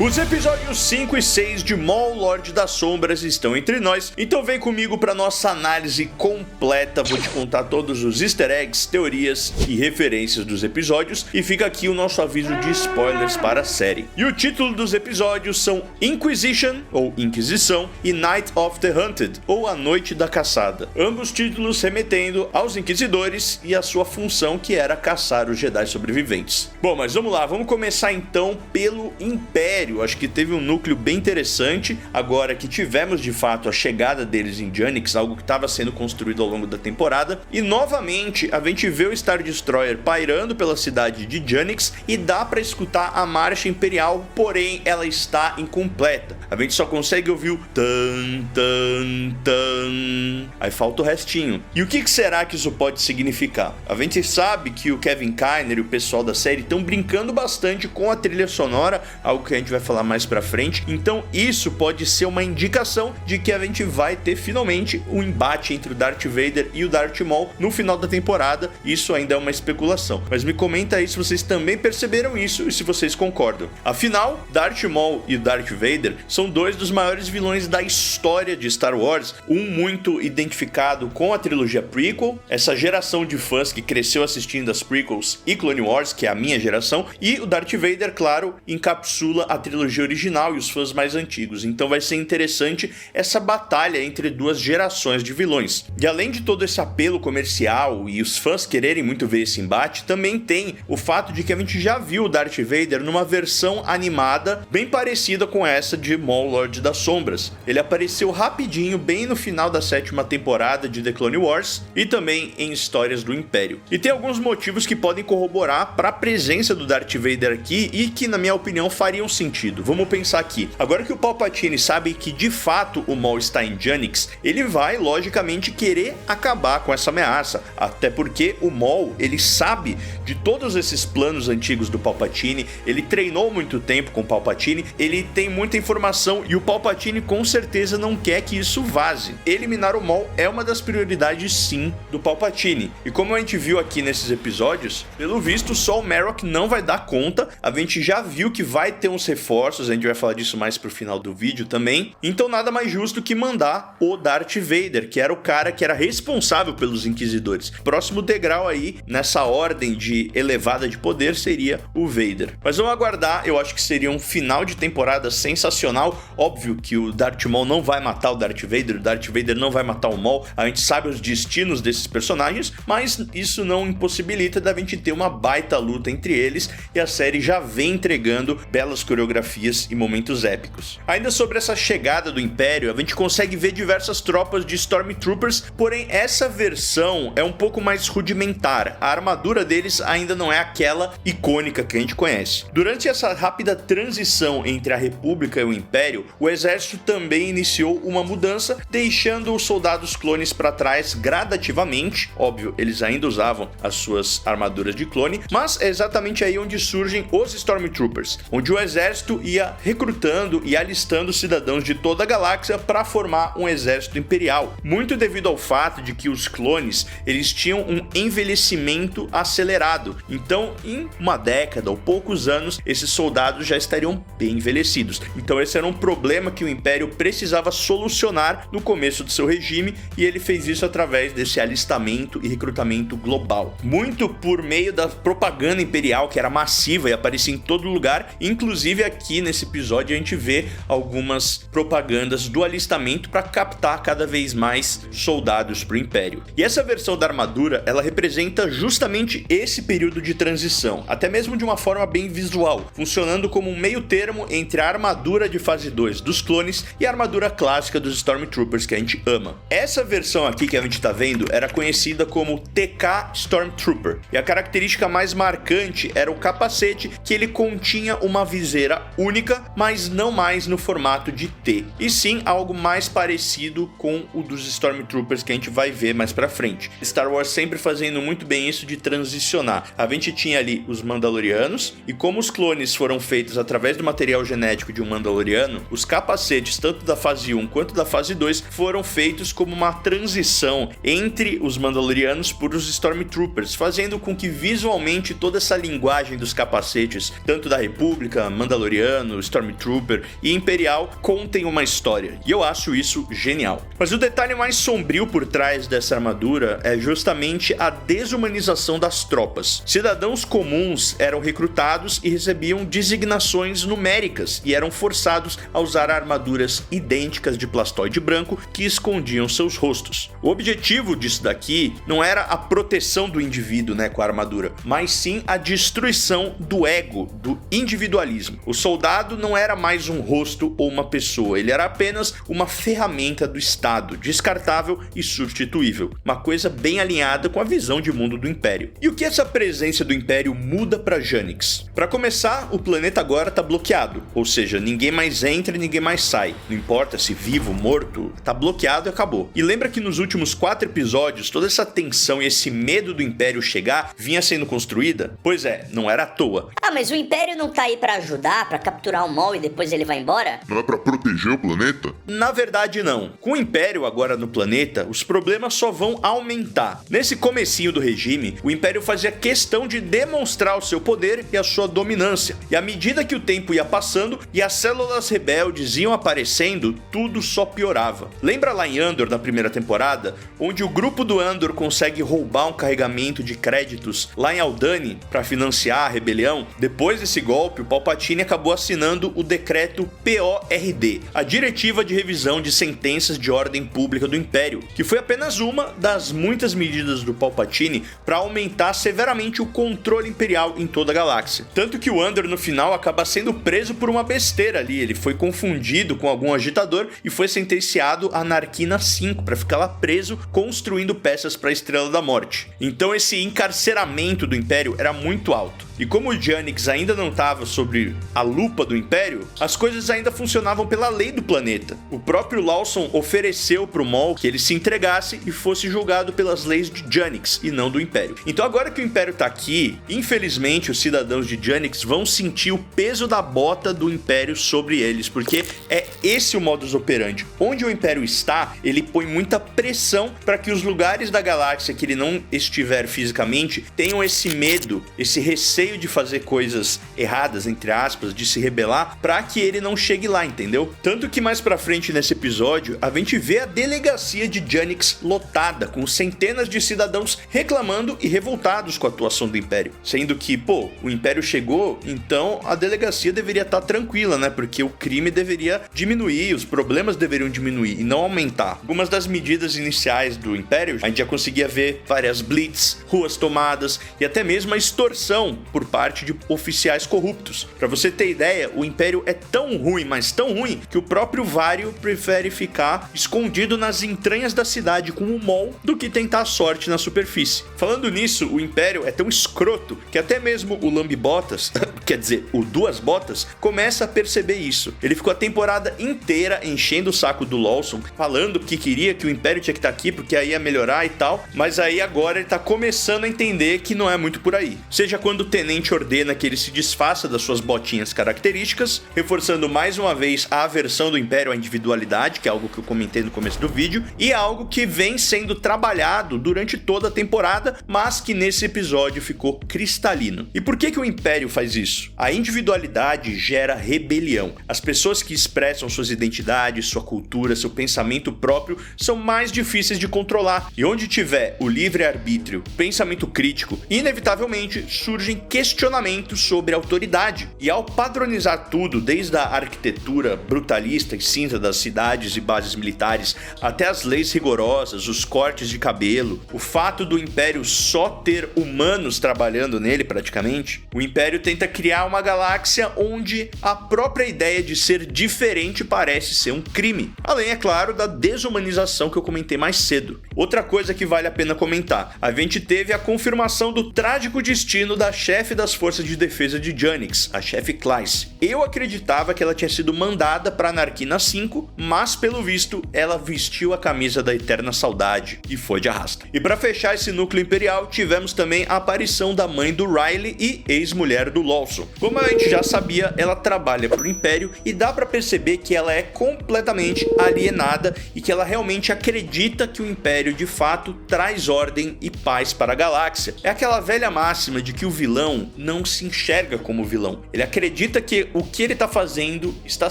Os episódios 5 e 6 de Maul, Lorde das Sombras estão entre nós, então vem comigo para nossa análise completa. Vou te contar todos os easter eggs, teorias e referências dos episódios, e fica aqui o nosso aviso de spoilers para a série. E o título dos episódios são Inquisition, ou Inquisição, e Night of the Hunted, ou A Noite da Caçada. Ambos títulos remetendo aos Inquisidores e a sua função, que era caçar os Jedi sobreviventes. Bom, mas vamos lá, vamos começar então pelo Império. Acho que teve um núcleo bem interessante, agora que tivemos de fato a chegada deles em Janix, algo que estava sendo construído ao longo da temporada, e novamente a gente vê o Star Destroyer pairando pela cidade de Janix e dá para escutar a marcha imperial, porém ela está incompleta. A gente só consegue ouvir o tan, tan, tan, aí falta o restinho. E o que será que isso pode significar? A gente sabe que o Kevin Kiner e o pessoal da série estão brincando bastante com a trilha sonora, algo que a gente vai falar mais pra frente, então isso pode ser uma indicação de que a gente vai ter finalmente um embate entre o Darth Vader e o Darth Maul no final da temporada. Isso ainda é uma especulação, mas me comenta aí se vocês também perceberam isso e se vocês concordam. Afinal, Darth Maul e o Darth Vader são dois dos maiores vilões da história de Star Wars, um muito identificado com a trilogia prequel, essa geração de fãs que cresceu assistindo as prequels e Clone Wars, que é a minha geração, e o Darth Vader, claro, encapsula a trilogia original e os fãs mais antigos, então vai ser interessante essa batalha entre duas gerações de vilões. E além de todo esse apelo comercial e os fãs quererem muito ver esse embate, também tem o fato de que a gente já viu o Darth Vader numa versão animada bem parecida com essa de Maul, Lorde das Sombras. Ele apareceu rapidinho bem no final da 7ª temporada de The Clone Wars e também em Histórias do Império. E tem alguns motivos que podem corroborar para a presença do Darth Vader aqui e que, na minha opinião, fariam sentido. Vamos pensar aqui. Agora que o Palpatine sabe que de fato o Maul está em Janix, ele vai logicamente querer acabar com essa ameaça, até porque o Maul, ele sabe de todos esses planos antigos do Palpatine, ele treinou muito tempo com o Palpatine, ele tem muita informação e o Palpatine com certeza não quer que isso vaze. Eliminar o Maul é uma das prioridades sim do Palpatine, e como a gente viu aqui nesses episódios, pelo visto só o Marrok não vai dar conta. A gente já viu que vai ter uns reforços, a gente vai falar disso mais pro final do vídeo também, então nada mais justo que mandar o Darth Vader, que era o cara que era responsável pelos Inquisidores. Próximo degrau aí, nessa ordem de elevada de poder, seria o Vader. Mas vamos aguardar, eu acho que seria um final de temporada sensacional. Óbvio que o Darth Maul não vai matar o Darth Vader não vai matar o Maul, a gente sabe os destinos desses personagens, mas isso não impossibilita da gente ter uma baita luta entre eles, e a série já vem entregando belas coreografias e momentos épicos. Ainda sobre essa chegada do Império, a gente consegue ver diversas tropas de Stormtroopers, porém essa versão é um pouco mais rudimentar, a armadura deles ainda não é aquela icônica que a gente conhece. Durante essa rápida transição entre a República e o Império, o exército também iniciou uma mudança, deixando os soldados clones para trás gradativamente. Óbvio, eles ainda usavam as suas armaduras de clone, mas é exatamente aí onde surgem os Stormtroopers, onde o exército ia recrutando e alistando cidadãos de toda a galáxia para formar um exército imperial, muito devido ao fato de que os clones eles tinham um envelhecimento acelerado, então em uma década ou poucos anos esses soldados já estariam bem envelhecidos, então esse era um problema que o Império precisava solucionar no começo do seu regime, e ele fez isso através desse alistamento e recrutamento global, muito por meio da propaganda imperial, que era massiva e aparecia em todo lugar. Inclusive aqui nesse episódio a gente vê algumas propagandas do alistamento para captar cada vez mais soldados para o Império. E essa versão da armadura, ela representa justamente esse período de transição, até mesmo de uma forma bem visual, funcionando como um meio termo entre a armadura de fase 2 dos clones e a armadura clássica dos Stormtroopers que a gente ama. Essa versão aqui que a gente tá vendo era conhecida como TK Stormtrooper, e a característica mais marcante era o capacete, que ele continha uma viseira única, mas não mais no formato de T, e sim algo mais parecido com o dos Stormtroopers que a gente vai ver mais pra frente. Star Wars sempre fazendo muito bem isso de transicionar. A gente tinha ali os Mandalorianos, e como os clones foram feitos através do material genético de um Mandaloriano, os capacetes tanto da fase 1 quanto da fase 2 foram feitos como uma transição entre os Mandalorianos por os Stormtroopers, fazendo com que visualmente toda essa linguagem dos capacetes, tanto da República, Mandaloriana Mandaloriano, Stormtrooper e Imperial contem uma história, e eu acho isso genial. Mas o detalhe mais sombrio por trás dessa armadura é justamente a desumanização das tropas. Cidadãos comuns eram recrutados e recebiam designações numéricas e eram forçados a usar armaduras idênticas de plastoide branco que escondiam seus rostos. O objetivo disso daqui não era a proteção do indivíduo, com a armadura, mas sim a destruição do ego, do individualismo. O soldado não era mais um rosto ou uma pessoa, ele era apenas uma ferramenta do Estado, descartável e substituível. Uma coisa bem alinhada com a visão de mundo do Império. E o que essa presença do Império muda para Janix? Para começar, o planeta agora está bloqueado, ou seja, ninguém mais entra e ninguém mais sai. Não importa se vivo, morto, tá bloqueado e acabou. E lembra que nos últimos 4 episódios, toda essa tensão e esse medo do Império chegar vinha sendo construída? Pois é, não era à toa. Mas o Império não tá aí pra ajudar, pra capturar o Maul e depois ele vai embora? Não é pra proteger o planeta? Na verdade, não. Com o Império agora no planeta, os problemas só vão aumentar. Nesse comecinho do regime, o Império fazia questão de demonstrar o seu poder e a sua dominância. E à medida que o tempo ia passando e as células rebeldes iam aparecendo, tudo só piorava. Lembra lá em Andor, na primeira temporada, onde o grupo do Andor consegue roubar um carregamento de créditos lá em Aldhani para financiar a rebelião? Depois desse golpe, o Palpatine acabou assinando o decreto PORD, a Diretiva de Revisão de Sentenças de Ordem Pública do Império, que foi apenas uma das muitas medidas do Palpatine para aumentar severamente o controle imperial em toda a galáxia. Tanto que o Andor no final acaba sendo preso por uma besteira ali, ele foi confundido com algum agitador e foi sentenciado a Narquina 5 para ficar lá preso construindo peças para a Estrela da Morte. Então esse encarceramento do Império era muito alto. E como o Janix ainda não estava sob a lupa do Império, as coisas ainda funcionavam pela lei do planeta. O próprio Lawson ofereceu para o Maul que ele se entregasse e fosse julgado pelas leis de Janix e não do Império. Então agora que o Império está aqui, infelizmente os cidadãos de Janix vão sentir o peso da bota do Império sobre eles, porque é esse o modus operandi. Onde o Império está, ele põe muita pressão para que os lugares da galáxia que ele não estiver fisicamente tenham esse medo, esse receio de fazer coisas erradas, entre aspas, de se rebelar, pra que ele não chegue lá, entendeu? Tanto que mais pra frente nesse episódio, a gente vê a delegacia de Janix lotada, com centenas de cidadãos reclamando e revoltados com a atuação do Império. Sendo que, o Império chegou, então a delegacia deveria estar tranquila, porque o crime deveria diminuir, os problemas deveriam diminuir e não aumentar. Algumas das medidas iniciais do Império, a gente já conseguia ver várias blitz, ruas tomadas e até mesmo a extorsão por parte de oficiais corruptos. Pra você ter ideia, o Império é tão ruim, mas tão ruim, que o próprio Vario prefere ficar escondido nas entranhas da cidade com o Maul do que tentar a sorte na superfície. Falando nisso, o Império é tão escroto que até mesmo o Lambibotas, quer dizer, o Duas Botas, começa a perceber isso. Ele ficou a temporada inteira enchendo o saco do Lawson, falando que queria que o Império tinha que estar aqui porque aí ia melhorar e tal, mas aí agora ele tá começando a entender que não é muito por aí. Seja quando o Tenente ordena que ele se desfaça das suas botinhas características, reforçando mais uma vez a aversão do Império à individualidade, que é algo que eu comentei no começo do vídeo, e é algo que vem sendo trabalhado durante toda a temporada, mas que nesse episódio ficou cristalino. E por que o Império faz isso? A individualidade gera rebelião. As pessoas que expressam suas identidades, sua cultura, seu pensamento próprio são mais difíceis de controlar. E onde tiver o livre-arbítrio, pensamento crítico, inevitavelmente surgem questionamentos sobre a autoridade. E ao padronizar tudo, desde a arquitetura brutalista e cinza das cidades e bases militares, até as leis rigorosas, os cortes de cabelo, o fato do Império só ter humanos trabalhando nele praticamente, o Império tenta criar uma galáxia onde a própria ideia de ser diferente parece ser um crime. Além, é claro, da desumanização que eu comentei mais cedo. Outra coisa que vale a pena comentar, a gente teve a confirmação do trágico destino da chefe das forças de defesa de Janix, a chefe Klyce. Eu acreditava que ela tinha sido mandada para Narquina 5, mas pelo visto ela vestiu a camisa da Eterna Saudade e foi de arrasta. E para fechar esse núcleo imperial, tivemos também a aparição da mãe do Riley e ex-mulher do Lawson. Como a gente já sabia, ela trabalha pro Império e dá para perceber que ela é completamente alienada e que ela realmente acredita que o Império de fato traz ordem e paz para a galáxia. É aquela velha máxima de que o vilão vilão não se enxerga como vilão. Ele acredita que o que ele tá fazendo está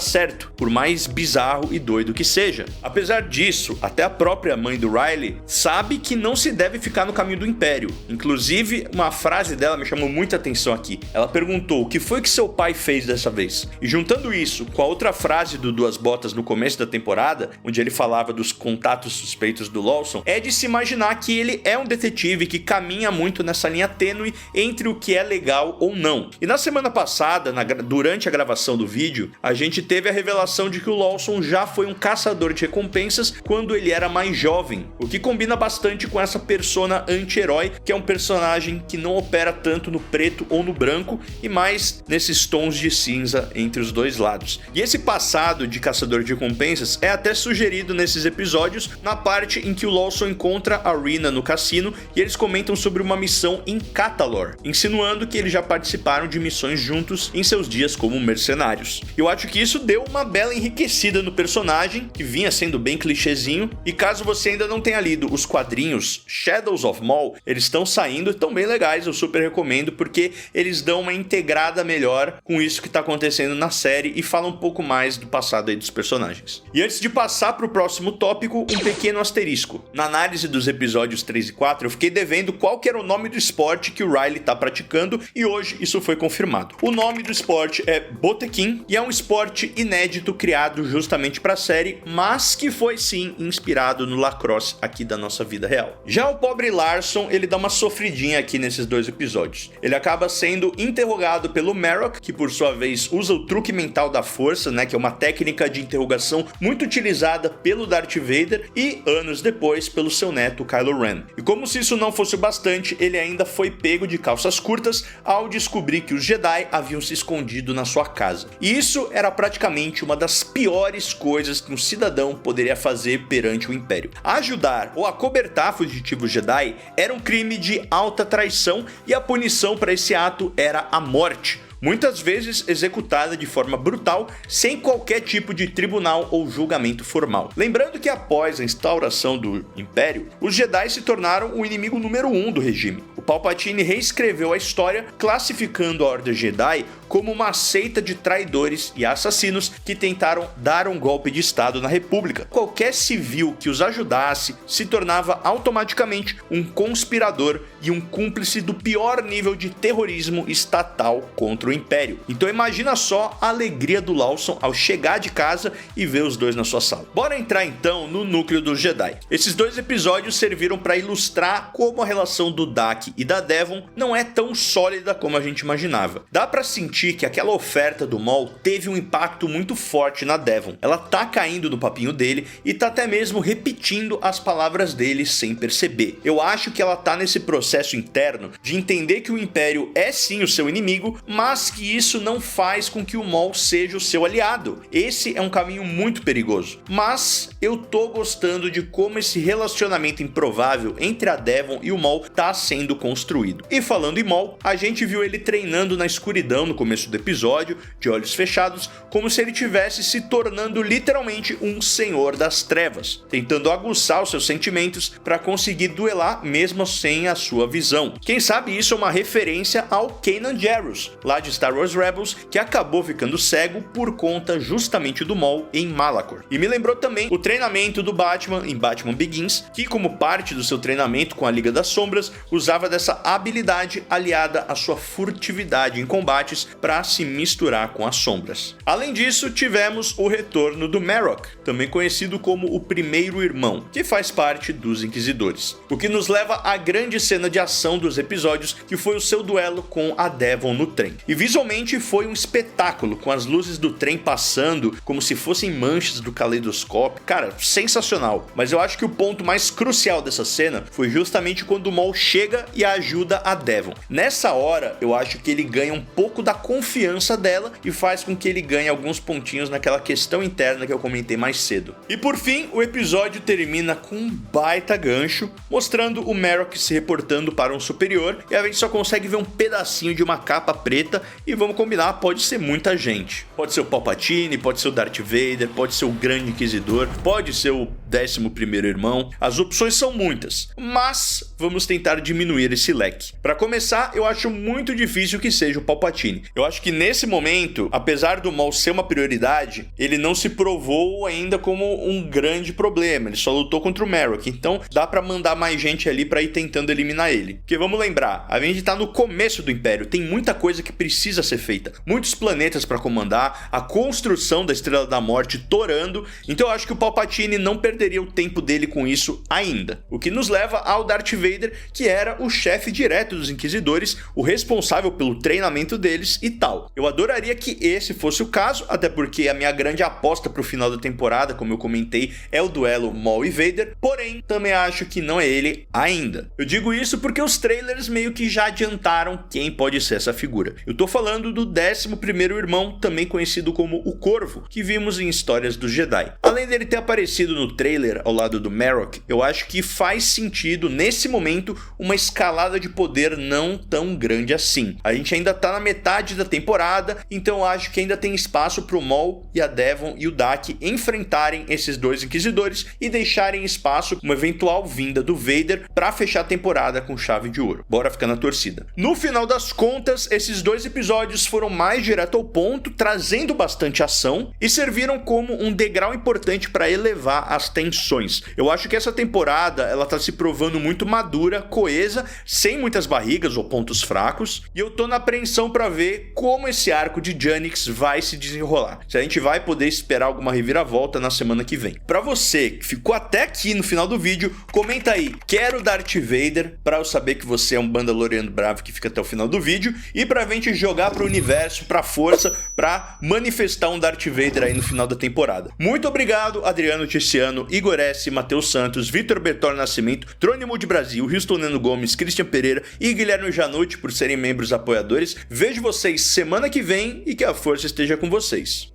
certo, por mais bizarro e doido que seja. Apesar disso, até a própria mãe do Riley sabe que não se deve ficar no caminho do Império. Inclusive, uma frase dela me chamou muita atenção aqui. Ela perguntou: o que foi que seu pai fez dessa vez? E juntando isso com a outra frase do Duas Botas no começo da temporada, onde ele falava dos contatos suspeitos do Lawson, é de se imaginar que ele é um detetive que caminha muito nessa linha tênue entre o que é legal ou não. E na semana passada, durante a gravação do vídeo, a gente teve a revelação de que o Lawson já foi um caçador de recompensas quando ele era mais jovem, o que combina bastante com essa persona anti-herói, que é um personagem que não opera tanto no preto ou no branco e mais nesses tons de cinza entre os dois lados. E esse passado de caçador de recompensas é até sugerido nesses episódios, na parte em que o Lawson encontra a Rina no cassino e eles comentam sobre uma missão em Catalor, insinuando que eles já participaram de missões juntos em seus dias como mercenários. Eu acho que isso deu uma bela enriquecida no personagem, que vinha sendo bem clichêzinho, e caso você ainda não tenha lido os quadrinhos Shadows of Maul, eles estão saindo e estão bem legais, eu super recomendo, porque eles dão uma integrada melhor com isso que está acontecendo na série e falam um pouco mais do passado aí dos personagens. E antes de passar para o próximo tópico, um pequeno asterisco. Na análise dos episódios 3 e 4, eu fiquei devendo qual que era o nome do esporte que o Riley está praticando e hoje isso foi confirmado. O nome do esporte é Botequim e é um esporte inédito criado justamente para a série, mas que foi sim inspirado no lacrosse aqui da nossa vida real. Já o pobre Larson, ele dá uma sofridinha aqui nesses dois episódios. Ele acaba sendo interrogado pelo Marrok, que por sua vez usa o truque mental da força, né, que é uma técnica de interrogação muito utilizada pelo Darth Vader e anos depois pelo seu neto Kylo Ren. E como se isso não fosse o bastante, ele ainda foi pego de calças curtas ao descobrir que os Jedi haviam se escondido na sua casa. E isso era praticamente uma das piores coisas que um cidadão poderia fazer perante o Império. Ajudar ou acobertar fugitivos Jedi era um crime de alta traição e a punição para esse ato era a morte, muitas vezes executada de forma brutal, sem qualquer tipo de tribunal ou julgamento formal. Lembrando que após a instauração do Império, os Jedi se tornaram o inimigo número 1 do regime. O Palpatine reescreveu a história, classificando a Ordem Jedi como uma seita de traidores e assassinos que tentaram dar um golpe de Estado na República. Qualquer civil que os ajudasse se tornava automaticamente um conspirador e um cúmplice do pior nível de terrorismo estatal contra o Império. Então imagina só a alegria do Lawson ao chegar de casa e ver os dois na sua sala. Bora entrar então no núcleo dos Jedi. Esses dois episódios serviram para ilustrar como a relação do Dak e da Devon não é tão sólida como a gente imaginava. Dá para sentir que aquela oferta do Maul teve um impacto muito forte na Devon. Ela tá caindo no papinho dele e tá até mesmo repetindo as palavras dele sem perceber. Eu acho que ela tá nesse processo interno de entender que o Império é sim o seu inimigo, mas que isso não faz com que o Maul seja o seu aliado. Esse é um caminho muito perigoso. Mas eu tô gostando de como esse relacionamento improvável entre a Devon e o Maul tá sendo construído. E falando em Maul, a gente viu ele treinando na escuridão no começo do episódio, de olhos fechados, como se ele tivesse se tornando literalmente um senhor das trevas, tentando aguçar os seus sentimentos para conseguir duelar mesmo sem a sua visão. Quem sabe isso é uma referência ao Kanan Jarrus, lá de Star Wars Rebels, que acabou ficando cego por conta justamente do Maul em Malachor. E me lembrou também o treinamento do Batman em Batman Begins, que como parte do seu treinamento com a Liga das Sombras, usava dessa habilidade aliada à sua furtividade em combates para se misturar com as sombras. Além disso, tivemos o retorno do Marrok, também conhecido como o Primeiro Irmão, que faz parte dos Inquisidores. O que nos leva à grande cena de ação dos episódios, que foi o seu duelo com a Devon no trem. E visualmente foi um espetáculo, com as luzes do trem passando como se fossem manchas do caleidoscópio. Cara, sensacional. Mas eu acho que o ponto mais crucial dessa cena foi justamente quando o Maul chega e ajuda a Devon. Nessa hora, eu acho que ele ganha um pouco da confiança dela e faz com que ele ganhe alguns pontinhos naquela questão interna que eu comentei mais cedo. E por fim, o episódio termina com um baita gancho, mostrando o Marrok se reportando para um superior, e a gente só consegue ver um pedacinho de uma capa preta, e vamos combinar, pode ser muita gente. Pode ser o Palpatine, pode ser o Darth Vader, pode ser o Grande Inquisidor, pode ser o 11º irmão. As opções são muitas, mas vamos tentar diminuir esse leque. Para começar, eu acho muito difícil que seja o Palpatine. Eu acho que nesse momento, apesar do Maul ser uma prioridade, ele não se provou ainda como um grande problema. Ele só lutou contra o Merrick, então dá pra mandar mais gente ali pra ir tentando eliminar ele. Porque vamos lembrar, a gente tá no começo do Império, tem muita coisa que precisa ser feita, muitos planetas pra comandar, a construção da Estrela da Morte torando, então eu acho que o Palpatine não perderia o tempo dele com isso ainda. O que nos leva ao Darth Vader, que era o chefe direto dos Inquisidores, o responsável pelo treinamento deles e tal. Eu adoraria que esse fosse o caso, até porque a minha grande aposta pro final da temporada, como eu comentei, é o duelo Maul e Vader, porém, também acho que não é ele ainda. Eu digo isso porque os trailers meio que já adiantaram quem pode ser essa figura. Eu tô falando do 11º irmão, também conhecido como o Corvo, que vimos em Histórias dos Jedi. Além dele ter aparecido no trailer ao lado do Merrick, eu acho que faz sentido, nesse momento, uma escalada de poder não tão grande assim. A gente ainda tá na metade da temporada, então eu acho que ainda tem espaço pro Maul e a Devon e o Dak enfrentarem esses dois Inquisidores e deixarem espaço uma eventual vinda do Vader pra fechar a temporada com chave de ouro. Bora ficar na torcida. No final das contas, esses dois episódios foram mais direto ao ponto, trazendo bastante ação e serviram como um degrau importante para elevar as tensões. Eu acho que essa temporada ela tá se provando muito madura, coesa, sem muitas barrigas ou pontos fracos, e eu tô na apreensão para ver como esse arco de Janix vai se desenrolar. Se a gente vai poder esperar alguma reviravolta na semana que vem. Para você que ficou até aqui no final do vídeo, comenta aí, quero Darth Vader, para eu saber que você é um Mandaloriano bravo que fica até o final do vídeo, e pra gente jogar pro universo, pra força, pra manifestar um Darth Vader aí no final da temporada. Muito obrigado, Adriano Ticiano, Igor S, Matheus Santos, Vitor Bertol Nascimento, Trônimo de Brasil, Houston Neno Gomes, Christian Pereira e Guilherme Janute por serem membros apoiadores. Vejo vocês semana que vem e que a força esteja com vocês.